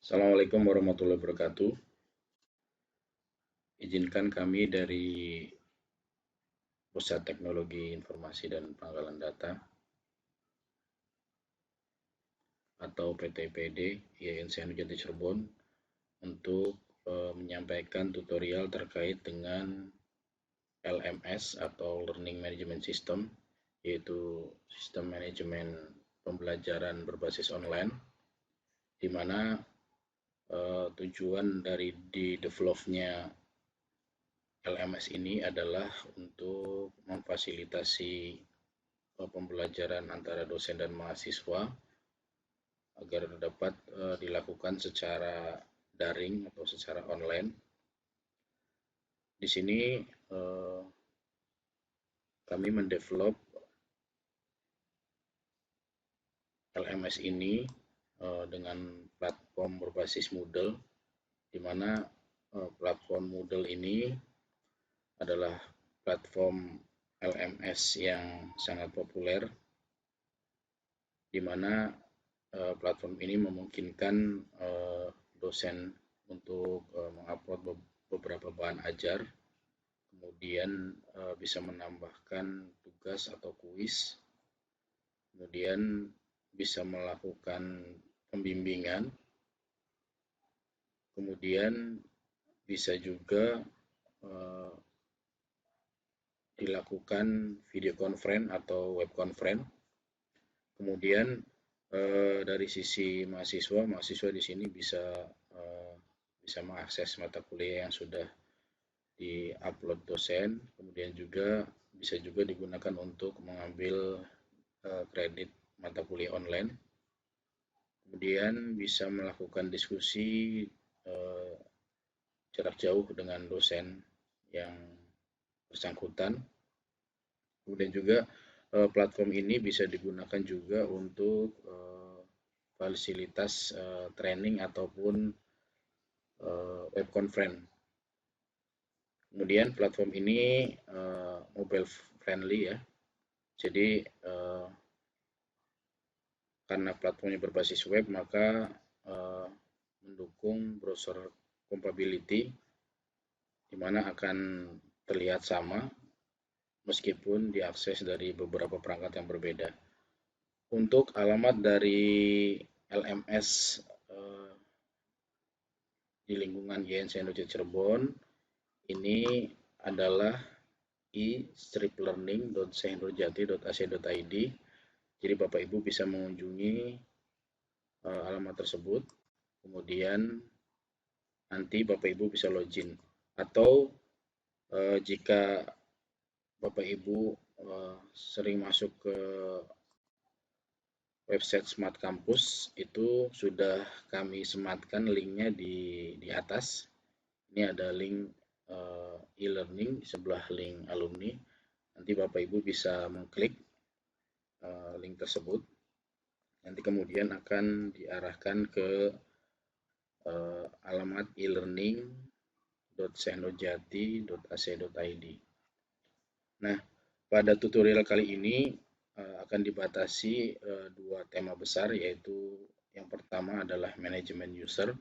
Assalamualaikum warahmatullahi wabarakatuh. Izinkan kami dari Pusat Teknologi Informasi dan Pengolahan Data atau PTPD IAIN Jati Cirebon untuk menyampaikan tutorial terkait dengan LMS atau Learning Management System, yaitu sistem manajemen pembelajaran berbasis online, di mana tujuan dari developnya LMS ini adalah untuk memfasilitasi pembelajaran antara dosen dan mahasiswa agar dapat dilakukan secara daring atau secara online. Di sini kami mendevelop LMS ini dengan platform berbasis Moodle, di mana platform Moodle ini adalah platform LMS yang sangat populer, di mana platform ini memungkinkan dosen untuk mengupload beberapa bahan ajar, kemudian bisa menambahkan tugas atau kuis, kemudian bisa melakukan pembimbingan, kemudian bisa juga dilakukan video conference atau web conference. Kemudian dari sisi mahasiswa di sini bisa mengakses mata kuliah yang sudah di-upload dosen, kemudian juga bisa juga digunakan untuk mengambil kredit mata kuliah online. Kemudian bisa melakukan diskusi jarak jauh dengan dosen yang bersangkutan. Kemudian juga platform ini bisa digunakan juga untuk fasilitas training ataupun web conference. Kemudian platform ini mobile friendly ya. Jadi karena platformnya berbasis web, maka mendukung browser compatibility, di mana akan terlihat sama meskipun diakses dari beberapa perangkat yang berbeda. Untuk alamat dari LMS di lingkungan IAIN Cirebon ini adalah i-learning.syenurjati.ac.id. Jadi Bapak Ibu bisa mengunjungi alamat tersebut, kemudian nanti Bapak Ibu bisa login, atau jika Bapak Ibu sering masuk ke website Smart Campus, itu sudah kami sematkan linknya di atas. Ini ada link e-learning di sebelah link alumni. Nanti Bapak Ibu bisa mengklik link tersebut. Nanti kemudian akan diarahkan ke alamat e-learning.syenurjati.ac.id. Nah, pada tutorial kali ini akan dibatasi dua tema besar, yaitu yang pertama adalah manajemen user,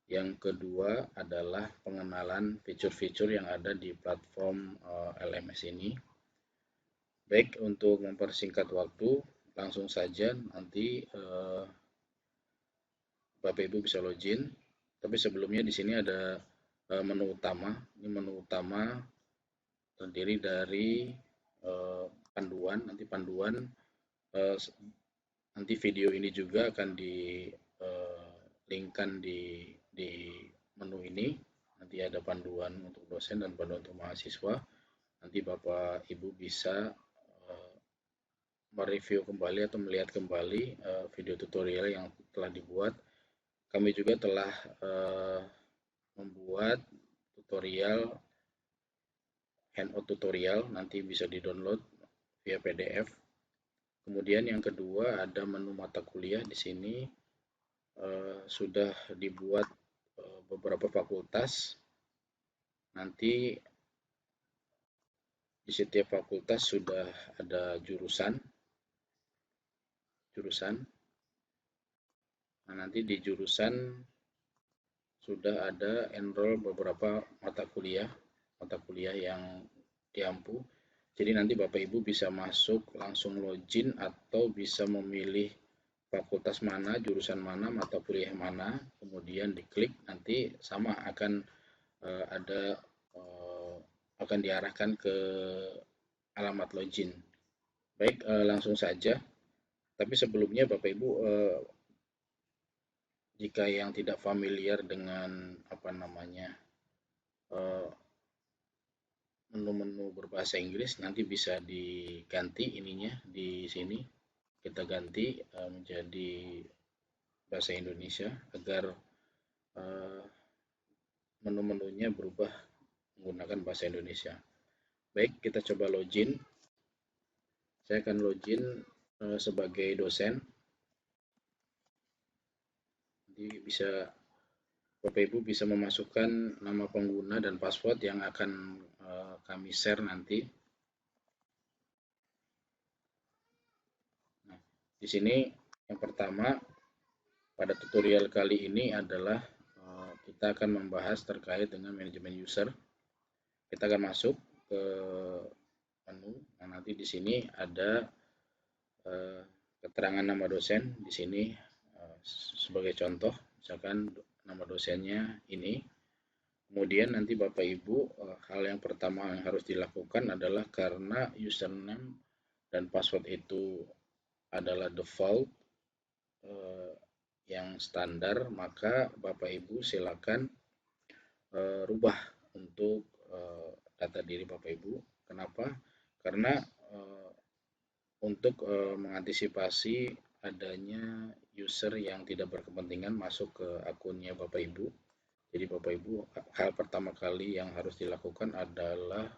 yang kedua adalah pengenalan fitur-fitur yang ada di platform LMS ini. Baik, untuk mempersingkat waktu, langsung saja nanti Bapak Ibu bisa login. Tapi sebelumnya di sini ada menu utama. Ini menu utama terdiri dari panduan. Nanti video ini juga akan di-linkkan di menu ini. Nanti ada panduan untuk dosen dan panduan untuk mahasiswa. Nanti Bapak Ibu bisa mereview kembali atau melihat kembali video tutorial yang telah dibuat. Kami juga telah membuat tutorial, handout tutorial, nanti bisa di-download via PDF. Kemudian yang kedua ada menu mata kuliah. Di sini sudah dibuat beberapa fakultas. Nanti di setiap fakultas sudah ada jurusan. Nah, nanti di jurusan sudah ada enroll beberapa mata kuliah yang diampu. Jadi nanti Bapak Ibu bisa masuk langsung login atau bisa memilih fakultas mana, jurusan mana, mata kuliah mana, kemudian diklik nanti sama akan ada akan diarahkan ke alamat login. Baik, langsung saja. Tapi sebelumnya Bapak Ibu, jika yang tidak familiar dengan apa namanya menu-menu berbahasa Inggris, nanti bisa diganti ininya di sini. Kita ganti menjadi bahasa Indonesia agar menu-menunya berubah menggunakan bahasa Indonesia. Baik, kita coba login. Saya akan login sebagai dosen. Jadi bisa Bapak Ibu bisa memasukkan nama pengguna dan password yang akan kami share nanti. Nah, di sini yang pertama pada tutorial kali ini adalah kita akan membahas terkait dengan manajemen user. Kita akan masuk ke menu. Nah, nanti di sini ada keterangan nama dosen di sini sebagai contoh, misalkan nama dosennya ini. Kemudian nanti Bapak Ibu, hal yang pertama yang harus dilakukan adalah karena username dan password itu adalah default yang standar, maka Bapak Ibu silakan rubah untuk data diri Bapak Ibu. Kenapa? Karena untuk mengantisipasi adanya user yang tidak berkepentingan masuk ke akunnya Bapak Ibu. Jadi Bapak Ibu, hal pertama kali yang harus dilakukan adalah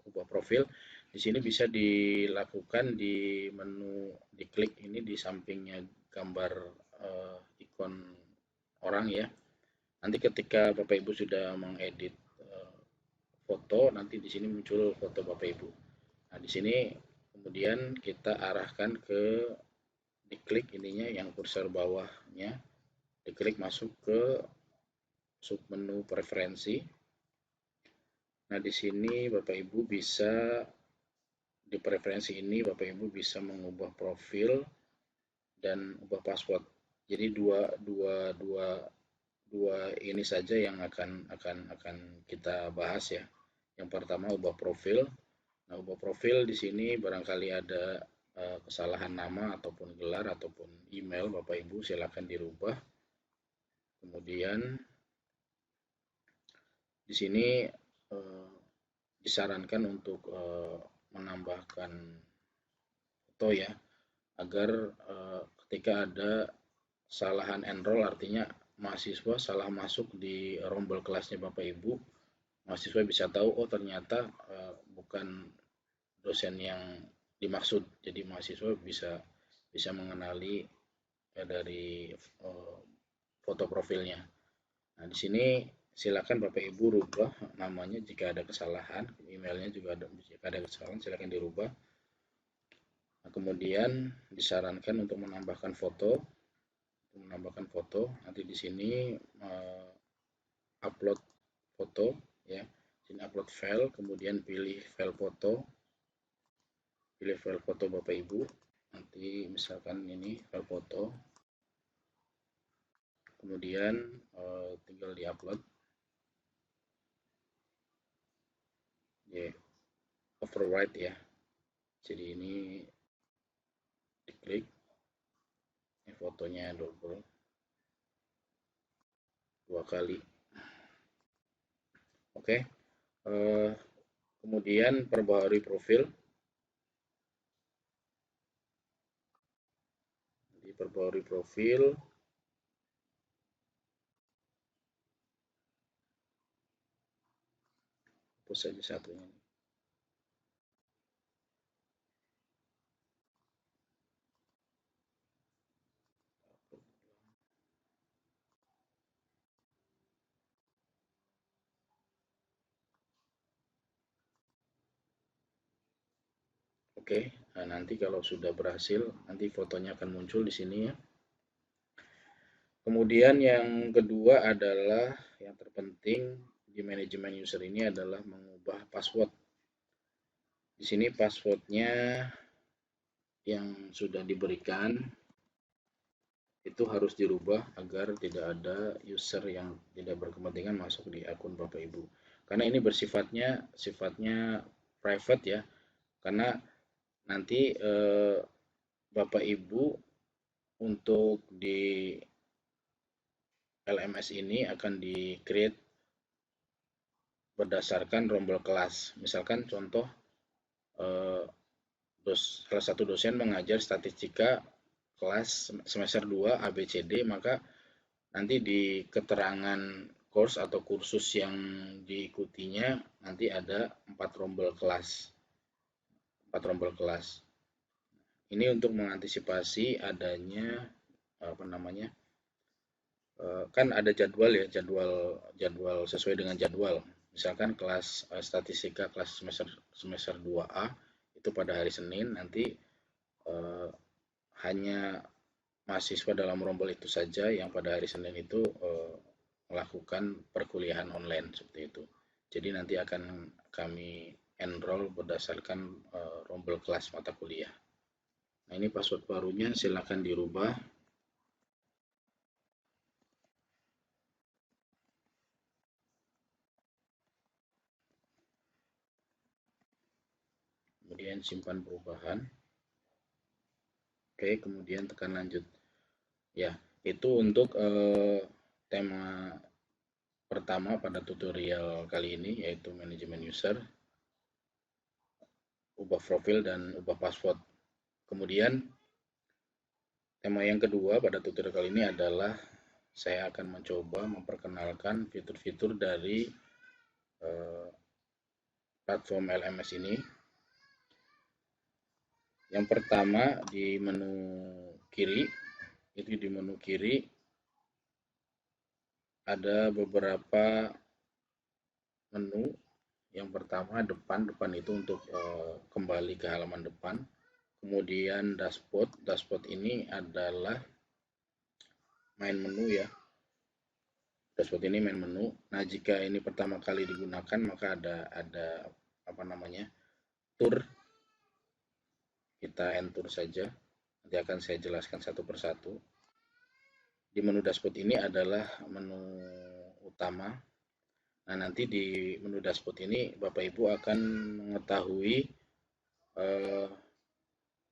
ubah profil. Di sini bisa dilakukan di menu, diklik ini di sampingnya gambar ikon orang ya. Nanti ketika Bapak Ibu sudah mengedit foto, nanti di sini muncul foto Bapak Ibu. Nah, di sini kemudian kita arahkan ke diklik ininya yang kursor bawahnya, diklik masuk ke submenu preferensi. Nah, di sini Bapak Ibu bisa di preferensi ini Bapak Ibu bisa mengubah profil dan ubah password. Jadi dua ini saja yang akan kita bahas ya. Yang pertama ubah profil. Nah, ubah profil di sini barangkali ada kesalahan nama ataupun gelar ataupun email Bapak Ibu silakan dirubah. Kemudian di sini disarankan untuk menambahkan foto ya, agar ketika ada kesalahan enroll, artinya mahasiswa salah masuk di rombel kelasnya Bapak Ibu, mahasiswa bisa tahu oh ternyata bukan dosen yang dimaksud. Jadi mahasiswa bisa mengenali dari foto profilnya. Nah, di sini silakan Bapak Ibu rubah namanya jika ada kesalahan, emailnya juga ada, jika ada kesalahan silakan dirubah. Nah, kemudian disarankan untuk menambahkan foto. Nanti di sini upload foto ya. Sini upload file, kemudian pilih file foto. Pilih file foto Bapak Ibu. Nanti misalkan ini file foto. Kemudian tinggal di-upload. Ya, overwrite ya. Jadi ini diklik. Ini fotonya double 2 kali. Oke. Kemudian perbaharui profil. Perbaharui profil. Hapus saja satunya. Oke, nah nanti kalau sudah berhasil, nanti fotonya akan muncul di sini ya. Kemudian yang kedua adalah yang terpenting di manajemen user ini adalah mengubah password. Di sini passwordnya yang sudah diberikan itu harus dirubah agar tidak ada user yang tidak berkepentingan masuk di akun Bapak Ibu. Karena ini sifatnya private ya. Karena nanti Bapak Ibu untuk di LMS ini akan di-create berdasarkan rombel kelas. Misalkan contoh salah satu dosen mengajar statistika kelas semester 2 ABCD, maka nanti di keterangan course atau kursus yang diikutinya nanti ada 4 rombel kelas. Ini untuk mengantisipasi adanya kan ada jadwal ya, jadwal sesuai dengan jadwal. Misalkan kelas statistika kelas semester 2A itu pada hari Senin, nanti hanya mahasiswa dalam rombel itu saja yang pada hari Senin itu melakukan perkuliahan online seperti itu. Jadi nanti akan kami enroll berdasarkan rombel kelas mata kuliah. Nah, ini password barunya silakan dirubah. Kemudian simpan perubahan. Oke, kemudian tekan lanjut. Ya, itu untuk tema pertama pada tutorial kali ini, yaitu manajemen user, ubah profil dan ubah password. Kemudian tema yang kedua pada tutorial kali ini adalah saya akan mencoba memperkenalkan fitur-fitur dari platform LMS ini. Yang pertama di menu kiri, itu di menu kiri ada beberapa menu. Yang pertama depan itu untuk kembali ke halaman depan. Kemudian dashboard ini adalah main menu ya. Dashboard ini main menu. Nah, jika ini pertama kali digunakan maka ada tour. Kita enter saja. Nanti akan saya jelaskan satu persatu. Di menu dashboard ini adalah menu utama. Nah, nanti di menu dashboard ini Bapak Ibu akan mengetahui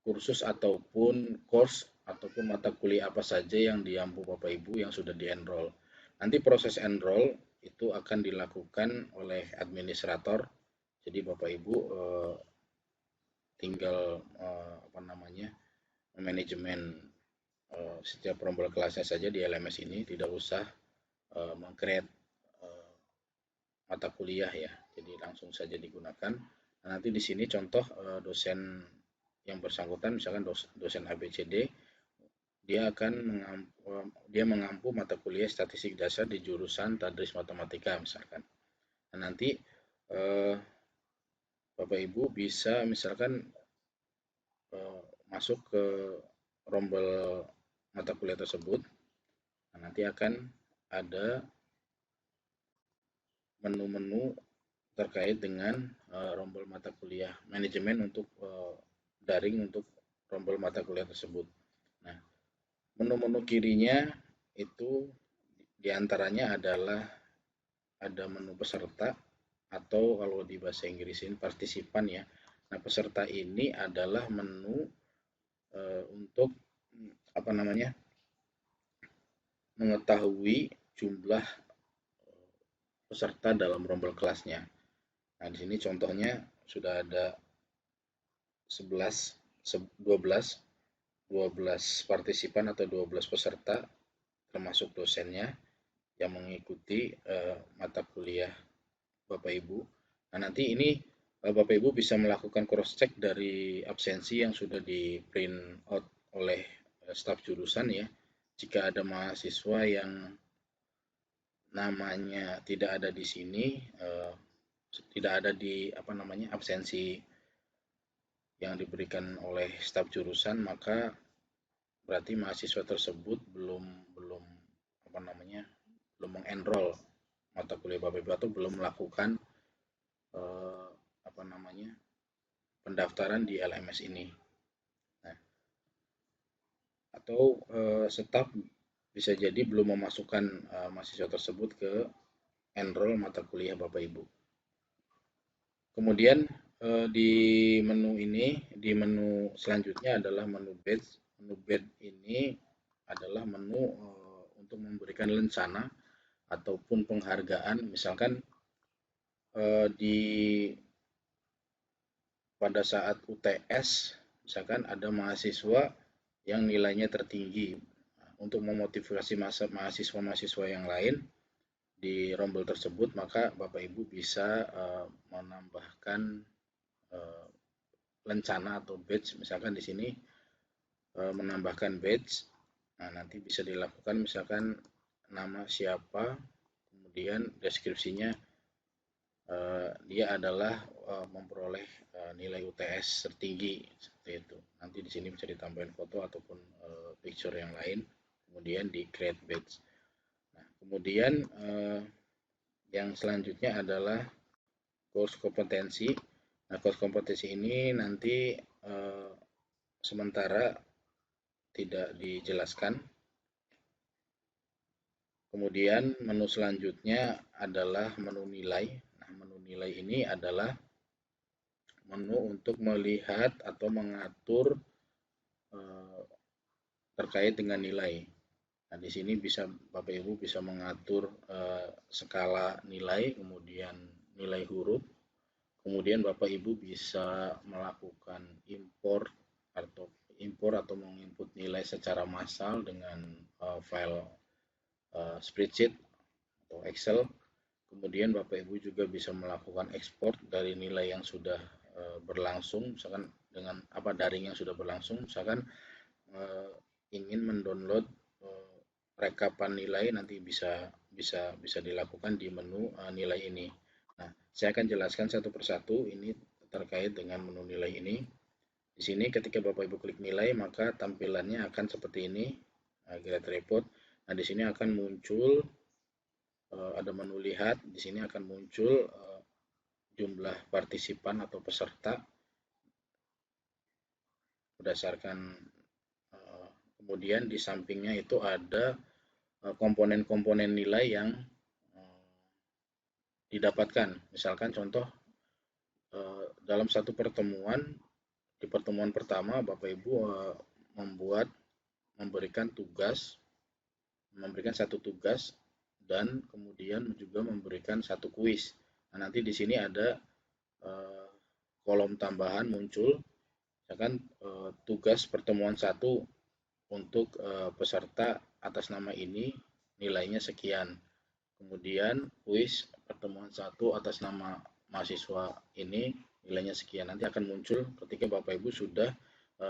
kursus ataupun course ataupun mata kuliah apa saja yang diampu Bapak Ibu yang sudah di-enroll. Nanti proses enroll itu akan dilakukan oleh administrator. Jadi Bapak Ibu tinggal manajemen setiap rombel kelasnya saja di LMS ini, tidak usah meng-create mata kuliah ya. Jadi langsung saja digunakan. Nah, nanti di sini contoh dosen yang bersangkutan, misalkan dosen ABCD, dia mengampu mata kuliah statistik dasar di jurusan Tadris Matematika misalkan. Nah, nanti Bapak Ibu bisa misalkan masuk ke rombel mata kuliah tersebut. Nah, nanti akan ada menu-menu terkait dengan rombel mata kuliah manajemen untuk daring untuk rombel mata kuliah tersebut. Nah, menu-menu kirinya itu diantaranya adalah ada menu peserta atau kalau di bahasa Inggrisin partisipan ya. Nah, peserta ini adalah menu untuk mengetahui jumlah peserta dalam rombel kelasnya. Nah, di sini contohnya sudah ada 12 partisipan atau 12 peserta termasuk dosennya yang mengikuti mata kuliah Bapak Ibu. Nah, nanti ini Bapak Ibu bisa melakukan cross check dari absensi yang sudah di print out oleh staf jurusan ya. Jika ada mahasiswa yang namanya tidak ada di sini, tidak ada di absensi yang diberikan oleh staf jurusan, maka berarti mahasiswa tersebut belum belum mengenroll mata kuliah Bapak Ibu atau belum melakukan pendaftaran di LMS ini. Nah, atau staf bisa jadi belum memasukkan mahasiswa tersebut ke enroll mata kuliah Bapak Ibu. Kemudian di menu selanjutnya adalah menu badge. Menu badge ini adalah menu untuk memberikan lencana ataupun penghargaan, misalkan pada saat UTS, misalkan ada mahasiswa yang nilainya tertinggi, untuk memotivasi mahasiswa-mahasiswa yang lain di rombel tersebut, maka Bapak Ibu bisa menambahkan lencana atau badge, misalkan di sini menambahkan badge. Nah, nanti bisa dilakukan misalkan nama siapa, kemudian deskripsinya dia adalah memperoleh nilai UTS tertinggi seperti itu. Nanti di sini bisa ditambahin foto ataupun picture yang lain, kemudian di create badge. Nah, kemudian yang selanjutnya adalah course kompetensi. Nah, course kompetensi ini nanti sementara tidak dijelaskan. Kemudian menu selanjutnya adalah menu nilai. Nah, menu nilai ini adalah menu untuk melihat atau mengatur terkait dengan nilai. Nah, di sini Bapak Ibu bisa mengatur skala nilai, kemudian nilai huruf. Kemudian Bapak Ibu bisa melakukan impor atau menginput nilai secara massal dengan file spreadsheet atau Excel. Kemudian Bapak Ibu juga bisa melakukan ekspor dari nilai yang sudah berlangsung, misalkan dengan daring yang sudah berlangsung, misalkan ingin mendownload rekapan nilai, nanti bisa dilakukan di menu nilai ini. Nah, saya akan jelaskan satu persatu ini terkait dengan menu nilai ini. Di sini ketika Bapak Ibu klik nilai, maka tampilannya akan seperti ini, grade report. Nah, di sini akan muncul ada menu lihat. Di sini akan muncul jumlah partisipan atau peserta berdasarkan, kemudian di sampingnya itu ada komponen-komponen nilai yang didapatkan. Misalkan contoh dalam satu pertemuan, di pertemuan pertama Bapak Ibu memberikan satu tugas dan kemudian juga memberikan satu kuis. Nah, nanti di sini ada kolom tambahan muncul, misalkan tugas pertemuan 1 untuk peserta atas nama ini nilainya sekian. Kemudian kuis pertemuan 1 atas nama mahasiswa ini nilainya sekian. Nanti akan muncul ketika Bapak Ibu sudah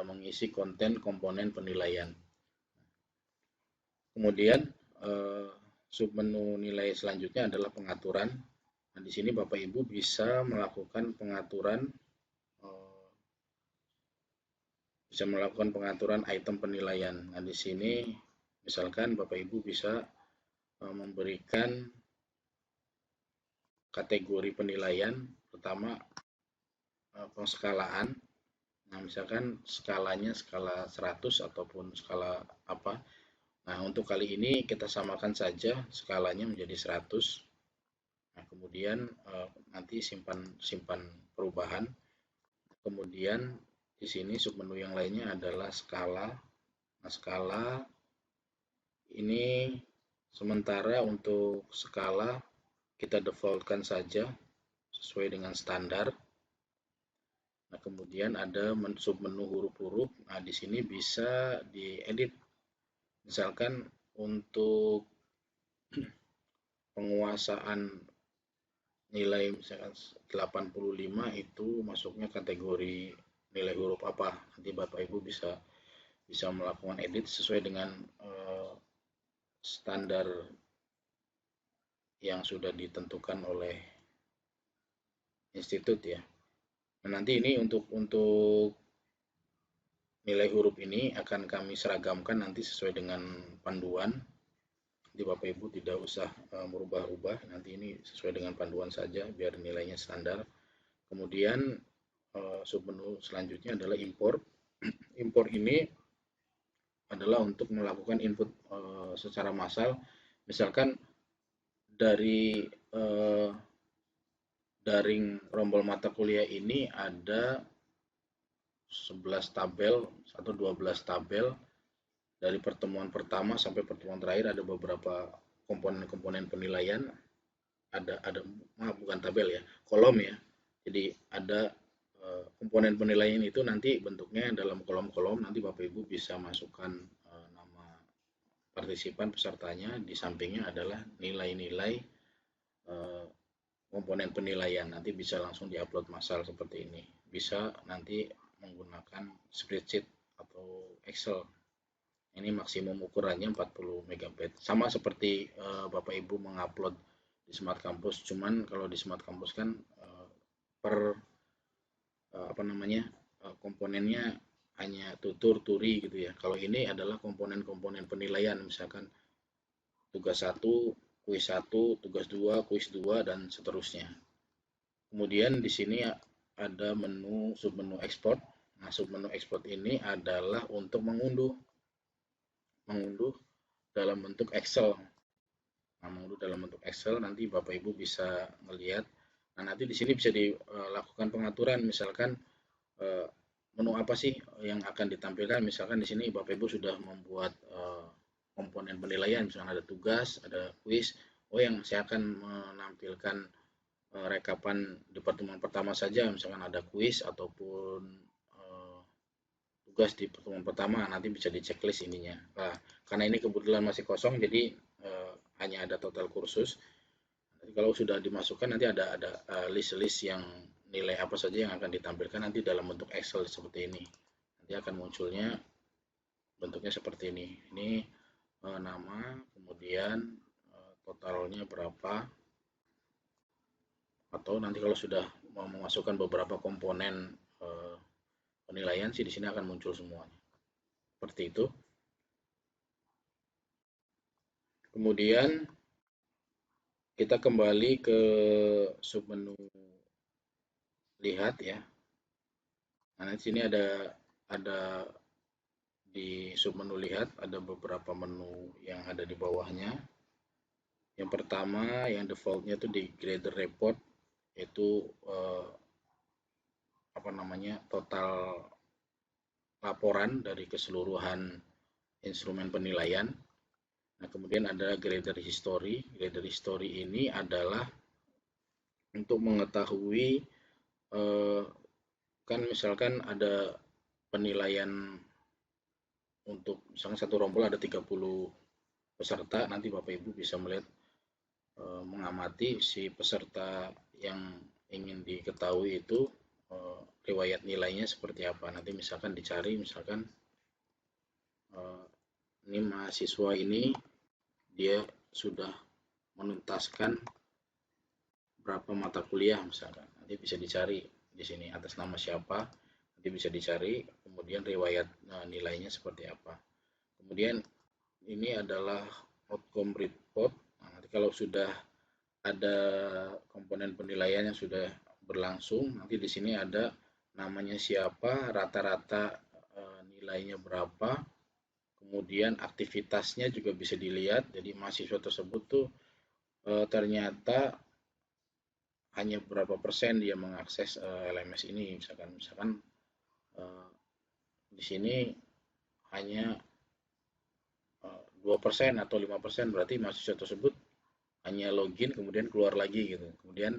mengisi konten komponen penilaian. Kemudian submenu nilai selanjutnya adalah pengaturan. Nah, di sini Bapak Ibu bisa melakukan pengaturan item penilaian. Nah, di sini misalkan Bapak Ibu bisa memberikan kategori penilaian. Pertama, pengskalaan. Nah, misalkan skalanya skala 100 ataupun skala apa. Nah, untuk kali ini kita samakan saja skalanya menjadi 100. Nah, kemudian nanti simpan perubahan. Kemudian di sini submenu yang lainnya adalah skala. Nah, skala ini sementara untuk skala kita defaultkan saja sesuai dengan standar. Nah, kemudian ada submenu huruf-huruf. Nah, di sini bisa diedit. Misalkan untuk penguasaan nilai misalkan 85 itu masuknya kategori nilai huruf apa. Nanti Bapak Ibu bisa melakukan edit sesuai dengan standar yang sudah ditentukan oleh institut ya. Nah, nanti ini untuk nilai huruf ini akan kami seragamkan nanti sesuai dengan panduan Jadi Bapak Ibu tidak usah merubah-rubah, nanti ini sesuai dengan panduan saja biar nilainya standar. Kemudian submenu selanjutnya adalah import. Import ini adalah untuk melakukan input secara massal. Misalkan dari daring rombel mata kuliah ini ada 11 tabel atau 12 tabel. Dari pertemuan pertama sampai pertemuan terakhir ada beberapa komponen-komponen penilaian, ada bukan tabel ya, kolom ya. Jadi ada komponen penilaian itu nanti bentuknya dalam kolom-kolom, nanti Bapak Ibu bisa masukkan nama partisipan pesertanya, di sampingnya adalah nilai-nilai komponen penilaian, nanti bisa langsung diupload massal seperti ini. Bisa nanti menggunakan spreadsheet atau Excel. Ini maksimum ukurannya 40 MB. Sama seperti Bapak Ibu mengupload di Smart Campus, cuman kalau di Smart Campus kan per komponennya hanya tutur, turi gitu ya. Kalau ini adalah komponen-komponen penilaian, misalkan tugas 1, kuis 1, tugas 2, kuis 2 dan seterusnya. Kemudian di sini ada submenu ekspor. Nah, submenu ekspor ini adalah untuk mengunduh dalam bentuk Excel. Nah, mengunduh dalam bentuk Excel nanti Bapak Ibu bisa melihat. Nah, nanti di sini bisa dilakukan pengaturan, misalkan menu apa sih yang akan ditampilkan. Misalkan di sini Bapak Ibu sudah membuat komponen penilaian, misalkan ada tugas, ada kuis. Oh, yang saya akan menampilkan rekapan di pertemuan pertama saja, misalkan ada kuis ataupun tugas di pertemuan pertama, nanti bisa di checklist ininya. Nah, karena ini kebetulan masih kosong, jadi hanya ada total kursus. Jadi kalau sudah dimasukkan nanti ada list-list yang nilai apa saja yang akan ditampilkan nanti dalam bentuk Excel seperti ini. Nanti akan munculnya bentuknya seperti ini. Ini nama, kemudian totalnya berapa, atau nanti kalau sudah mau memasukkan beberapa komponen penilaian sih di sini akan muncul semuanya. Seperti itu. Kemudian kita kembali ke submenu lihat ya. Nah, di sini ada di submenu lihat ada beberapa menu yang ada di bawahnya. Yang pertama yang defaultnya itu di grader report, itu total laporan dari keseluruhan instrumen penilaian. Nah, kemudian ada grader history. Grader history ini adalah untuk mengetahui kan misalkan ada penilaian untuk misalnya satu rombel ada 30 peserta, nanti Bapak Ibu bisa melihat mengamati si peserta yang ingin diketahui itu riwayat nilainya seperti apa. Nanti misalkan dicari, misalkan ini mahasiswa ini dia sudah menuntaskan berapa mata kuliah misalkan, nanti bisa dicari di sini atas nama siapa, nanti bisa dicari, kemudian riwayat nilainya seperti apa. Kemudian ini adalah outcome report. Nah, nanti kalau sudah ada komponen penilaian yang sudah berlangsung, nanti di sini ada namanya siapa, rata-rata nilainya berapa, kemudian aktivitasnya juga bisa dilihat. Jadi mahasiswa tersebut tuh ternyata hanya berapa persen dia mengakses LMS ini, misalkan di sini hanya 2% atau 5%, berarti mahasiswa tersebut hanya login kemudian keluar lagi gitu. Kemudian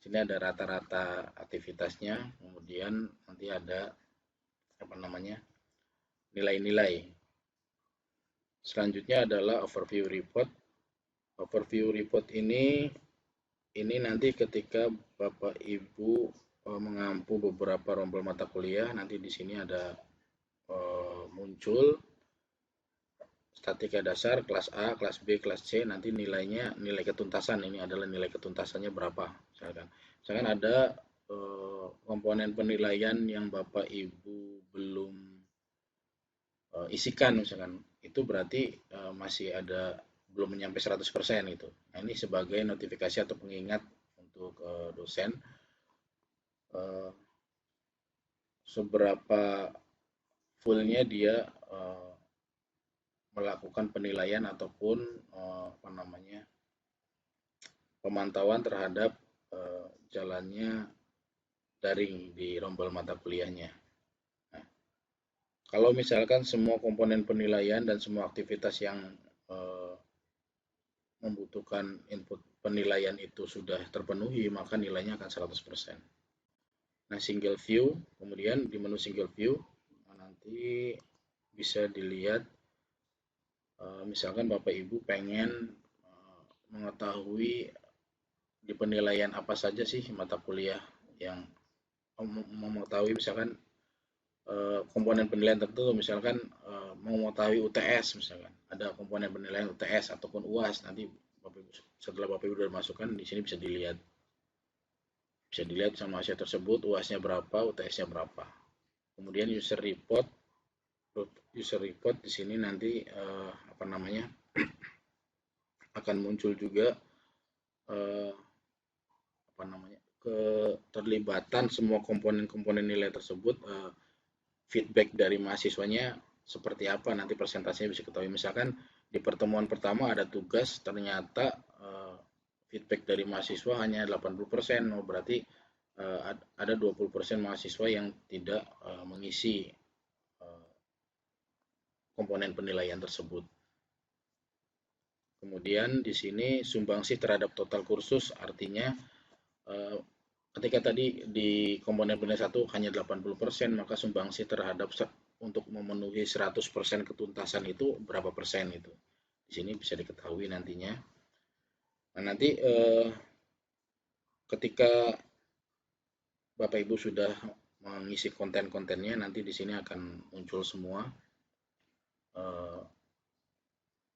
sini ada rata-rata aktivitasnya, kemudian nanti ada nilai-nilai. Selanjutnya adalah overview report. Overview report ini nanti ketika Bapak Ibu mengampu beberapa rombel mata kuliah, nanti di sini ada muncul statika dasar kelas A, kelas B, kelas C, nanti nilainya, nilai ketuntasan, ini adalah nilai ketuntasannya berapa. Misalkan ada komponen penilaian yang Bapak Ibu belum isikan misalkan, itu berarti masih ada belum menyampai 100% itu. Nah, ini sebagai notifikasi atau pengingat untuk dosen uh, seberapa fullnya dia melakukan penilaian ataupun apa namanya pemantauan terhadap jalannya daring di rombel mata kuliahnya. Nah, kalau misalkan semua komponen penilaian dan semua aktivitas yang membutuhkan input penilaian itu sudah terpenuhi, maka nilainya akan 100%. Nah, single view, kemudian di menu single view, nanti bisa dilihat, misalkan Bapak Ibu pengen mengetahui di penilaian apa saja sih mata kuliah yang mengetahui misalkan komponen penilaian tertentu, misalkan mau mengetahui UTS, misalkan ada komponen penilaian UTS ataupun UAS, nanti setelah Bapak Ibu sudah masukkan di sini bisa dilihat sama asia tersebut UAS-nya berapa, UTS-nya berapa. Kemudian user report di sini nanti apa namanya akan muncul juga apa namanya keterlibatan semua komponen-komponen nilai tersebut, feedback dari mahasiswanya seperti apa, nanti presentasinya bisa ketahui. Misalkan di pertemuan pertama ada tugas, ternyata feedback dari mahasiswa hanya 80%, berarti ada 20% mahasiswa yang tidak mengisi komponen penilaian tersebut. Kemudian di sini sumbangsih terhadap total kursus, artinya ketika tadi di komponen penilaian 1 hanya 80%, maka sumbangsih terhadap untuk memenuhi 100% ketuntasan itu berapa persen itu. Di sini bisa diketahui nantinya. Nah, nanti ketika Bapak Ibu sudah mengisi konten-kontennya, nanti di sini akan muncul semua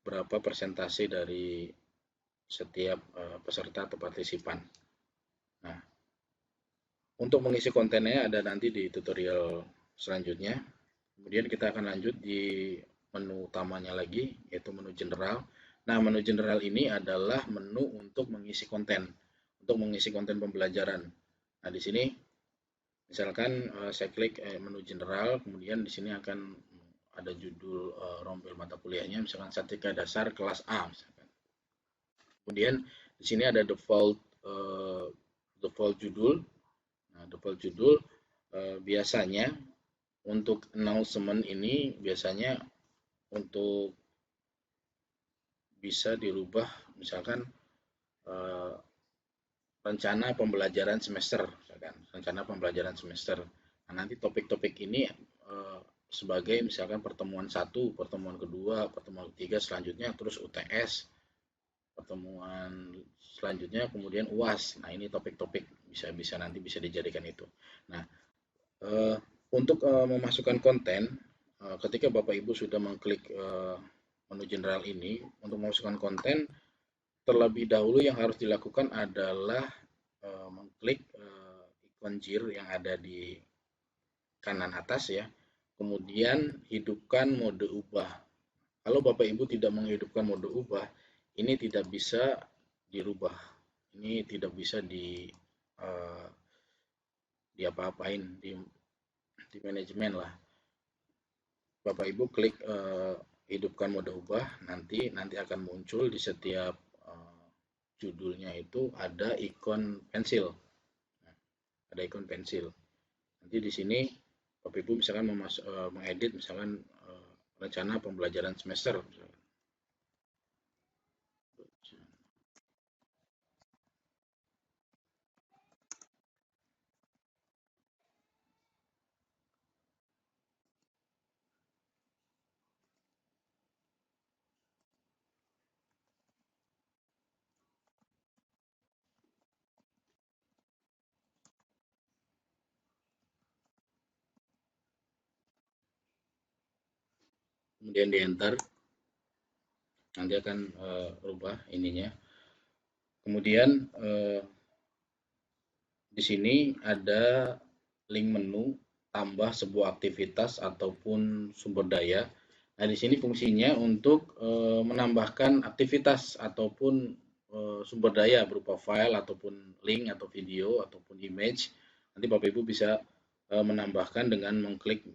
berapa persentase dari setiap peserta atau partisipan. Nah, untuk mengisi kontennya ada nanti di tutorial selanjutnya. Kemudian kita akan lanjut di menu utamanya lagi, yaitu menu general. Nah, menu general ini adalah menu untuk mengisi konten, pembelajaran. Nah, di sini misalkan saya klik menu general, kemudian di sini akan ada judul rombel mata kuliahnya, misalkan statika dasar kelas A, misalkan. Kemudian di sini ada default judul. Nah, default judul biasanya untuk announcement ini biasanya untuk bisa dirubah, misalkan rencana pembelajaran semester, misalkan rencana pembelajaran semester. Nah, nanti topik-topik ini sebagai misalkan pertemuan 1, pertemuan kedua, pertemuan ketiga, selanjutnya terus UTS, pertemuan selanjutnya kemudian UAS. Nah, ini topik-topik bisa nanti bisa dijadikan itu. Nah, untuk memasukkan konten, ketika Bapak Ibu sudah mengklik menu general ini, untuk memasukkan konten, terlebih dahulu yang harus dilakukan adalah mengklik ikon JIR yang ada di kanan atas ya, kemudian hidupkan mode ubah. Kalau Bapak Ibu tidak menghidupkan mode ubah, ini tidak bisa dirubah, ini tidak bisa diapa-apain di manajemen lah. Bapak Ibu klik hidupkan mode ubah, nanti akan muncul di setiap judulnya itu ada ikon pensil. Ada ikon pensil. Nanti di sini Bapak Ibu misalkan mengedit misalkan rencana pembelajaran semester. Kemudian di enter, nanti akan rubah ininya. Kemudian di sini ada link menu tambah sebuah aktivitas ataupun sumber daya. Nah, di sini fungsinya untuk menambahkan aktivitas ataupun sumber daya berupa file ataupun link atau video ataupun image. Nanti Bapak Ibu bisa menambahkan dengan mengklik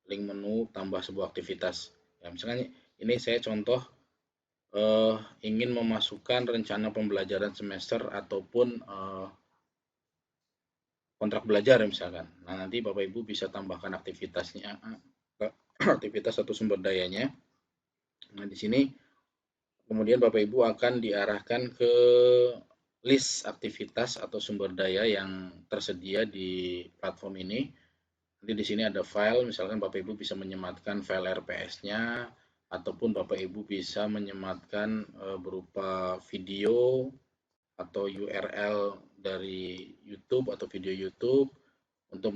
link menu tambah sebuah aktivitas. Ya, misalkan ini saya contoh ingin memasukkan rencana pembelajaran semester ataupun kontrak belajar misalkan. Nah, nanti Bapak Ibu bisa tambahkan aktivitasnya, aktivitas atau sumber dayanya. Nah, di sini kemudian Bapak Ibu akan diarahkan ke list aktivitas atau sumber daya yang tersedia di platform ini. Nanti di sini ada file, misalkan Bapak Ibu bisa menyematkan file RPS-nya, ataupun Bapak Ibu bisa menyematkan berupa video atau URL dari YouTube atau video YouTube untuk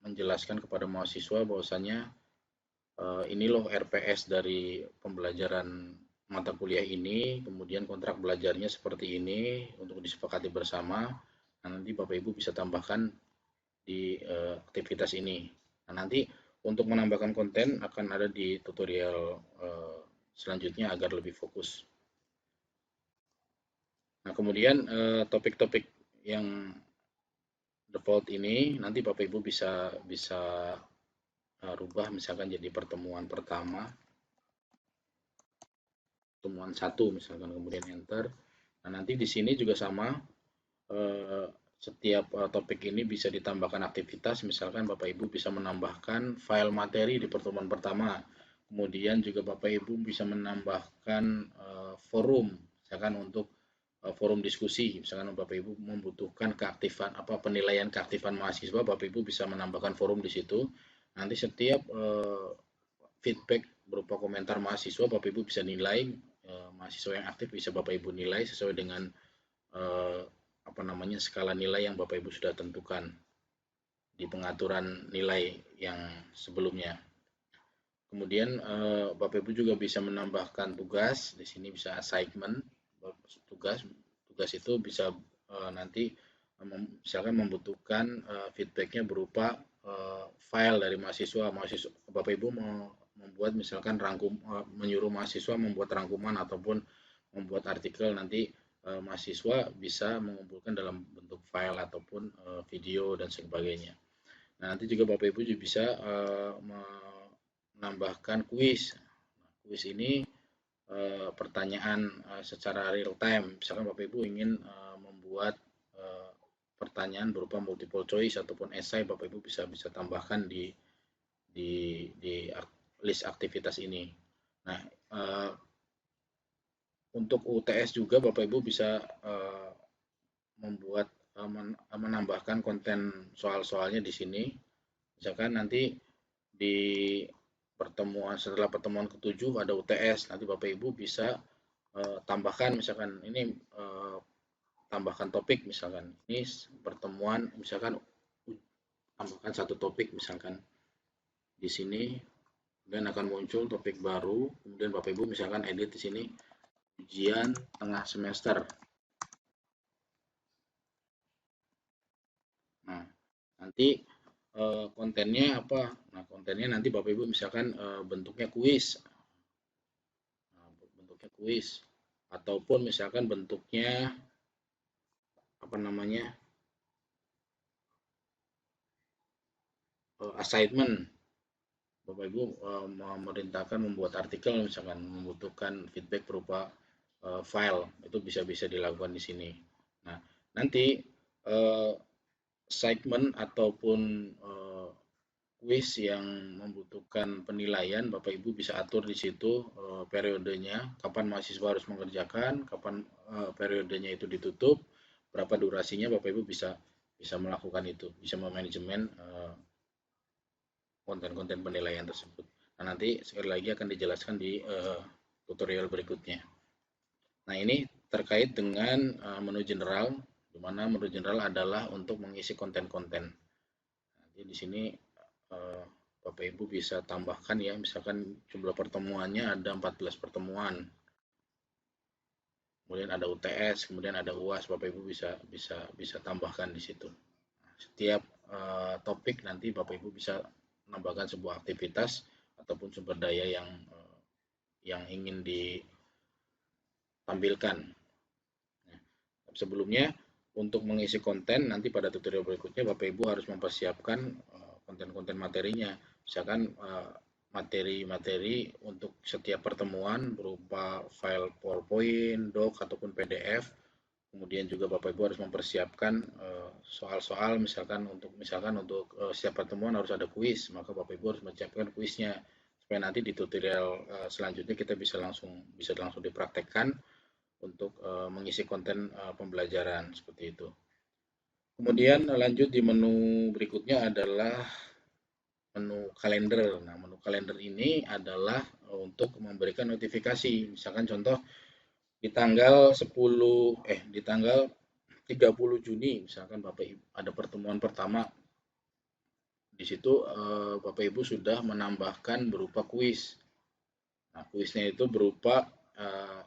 menjelaskan kepada mahasiswa bahwasanya ini loh RPS dari pembelajaran mata kuliah ini, kemudian kontrak belajarnya seperti ini untuk disepakati bersama. Nah, nanti Bapak Ibu bisa tambahkan di aktivitas ini. Nah, nanti untuk menambahkan konten akan ada di tutorial selanjutnya agar lebih fokus. Nah, kemudian topik-topik yang default ini nanti Bapak Ibu bisa bisa rubah misalkan jadi pertemuan pertama, pertemuan satu misalkan, kemudian enter. Nah, nanti di sini juga sama, setiap topik ini bisa ditambahkan aktivitas, misalkan Bapak Ibu bisa menambahkan file materi di pertemuan pertama, kemudian juga Bapak Ibu bisa menambahkan forum, misalkan untuk forum diskusi, misalkan Bapak Ibu membutuhkan keaktifan penilaian keaktifan mahasiswa, Bapak Ibu bisa menambahkan forum di situ. Nanti setiap feedback berupa komentar mahasiswa, Bapak Ibu bisa nilai, mahasiswa yang aktif bisa Bapak Ibu nilai sesuai dengan skala nilai yang Bapak Ibu sudah tentukan di pengaturan nilai yang sebelumnya. Kemudian Bapak Ibu juga bisa menambahkan tugas, di sini bisa assignment tugas. Tugas itu bisa nanti misalkan membutuhkan feedbacknya berupa file dari mahasiswa. Bapak Ibu mau membuat misalkan menyuruh mahasiswa membuat rangkuman ataupun membuat artikel, nanti mahasiswa bisa mengumpulkan dalam bentuk file ataupun video dan sebagainya. Nah, nanti juga Bapak Ibu juga bisa menambahkan kuis. Kuis ini pertanyaan secara real time. Misalkan Bapak Ibu ingin membuat pertanyaan berupa multiple choice ataupun esai, Bapak Ibu bisa tambahkan di list aktivitas ini. Nah, untuk UTS juga Bapak Ibu bisa menambahkan konten soal-soalnya di sini. Misalkan nanti di setelah pertemuan ke-7 ada UTS, nanti Bapak Ibu bisa tambahkan misalkan ini tambahkan topik, misalkan ini pertemuan, misalkan tambahkan satu topik misalkan di sini, kemudian akan muncul topik baru, kemudian Bapak Ibu misalkan edit di sini ujian tengah semester. Nah, nanti kontennya apa? Nah, kontennya nanti Bapak Ibu misalkan bentuknya kuis. Nah, bentuknya kuis ataupun misalkan bentuknya assignment. Bapak Ibu memerintahkan membuat artikel, misalkan membutuhkan feedback berupa file, itu bisa dilakukan di sini. Nah, nanti segmen ataupun kuis yang membutuhkan penilaian, Bapak Ibu bisa atur di situ periodenya, kapan mahasiswa harus mengerjakan, kapan periodenya itu ditutup, berapa durasinya, Bapak Ibu bisa melakukan itu, bisa memanajemen konten-konten penilaian tersebut. Nah, nanti sekali lagi akan dijelaskan di tutorial berikutnya. Nah, ini terkait dengan menu general, di mana menu general adalah untuk mengisi konten-konten. Nanti di sini Bapak Ibu bisa tambahkan ya, misalkan jumlah pertemuannya ada 14 pertemuan. Kemudian ada UTS, kemudian ada UAS, Bapak Ibu bisa tambahkan di situ. Setiap topik nanti Bapak Ibu bisa menambahkan sebuah aktivitas ataupun sumber daya yang ingin ditampilkan. Nah, sebelumnya untuk mengisi konten nanti pada tutorial berikutnya Bapak Ibu harus mempersiapkan konten-konten materinya. Misalkan materi-materi untuk setiap pertemuan berupa file PowerPoint, doc ataupun PDF. Kemudian juga Bapak Ibu harus mempersiapkan soal-soal misalkan untuk setiap pertemuan harus ada kuis, maka Bapak Ibu harus menyiapkan kuisnya supaya nanti di tutorial selanjutnya kita bisa langsung dipraktekkan untuk mengisi konten pembelajaran seperti itu. Kemudian lanjut di menu berikutnya adalah menu kalender. Nah, menu kalender ini adalah untuk memberikan notifikasi. Misalkan contoh di tanggal 30 Juni misalkan Bapak Ibu ada pertemuan pertama. Di situ Bapak Ibu sudah menambahkan berupa kuis. Nah, kuisnya itu berupa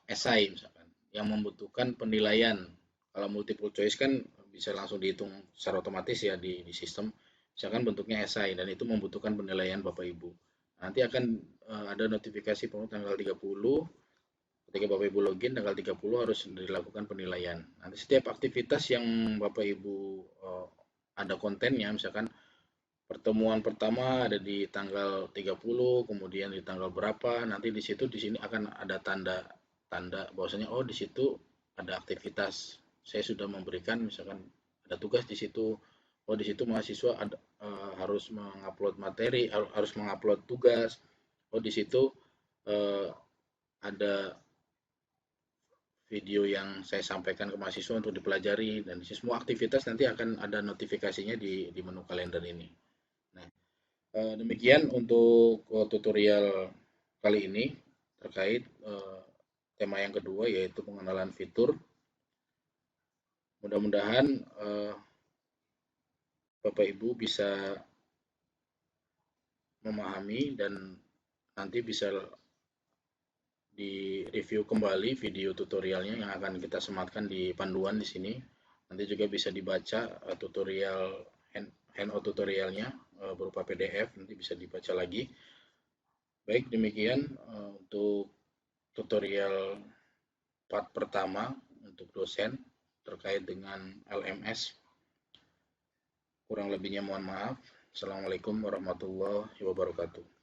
esai misalkan yang membutuhkan penilaian. Kalau multiple choice kan bisa langsung dihitung secara otomatis ya di sistem. Misalkan bentuknya esai dan itu membutuhkan penilaian Bapak Ibu. Nanti akan ada notifikasi tanggal 30. Ketika Bapak Ibu login tanggal 30 harus dilakukan penilaian. Nanti setiap aktivitas yang Bapak Ibu ada kontennya, misalkan pertemuan pertama ada di tanggal 30, kemudian di tanggal berapa, nanti di sini akan ada tanda bahwasanya oh di situ ada aktivitas. Saya sudah memberikan misalkan ada tugas di situ. Oh di situ mahasiswa harus mengupload materi, harus mengupload tugas. Oh di situ ada video yang saya sampaikan ke mahasiswa untuk dipelajari dan semua aktivitas nanti akan ada notifikasinya di menu kalender ini. Nah, demikian untuk tutorial kali ini terkait tema yang kedua yaitu pengenalan fitur. Mudah-mudahan Bapak Ibu bisa memahami dan nanti bisa di review kembali video tutorialnya yang akan kita sematkan di panduan di sini. Nanti juga bisa dibaca tutorial handout tutorialnya berupa PDF, nanti bisa dibaca lagi. Baik, demikian untuk tutorial part pertama untuk dosen terkait dengan LMS. Kurang lebihnya mohon maaf. Assalamualaikum warahmatullahi wabarakatuh.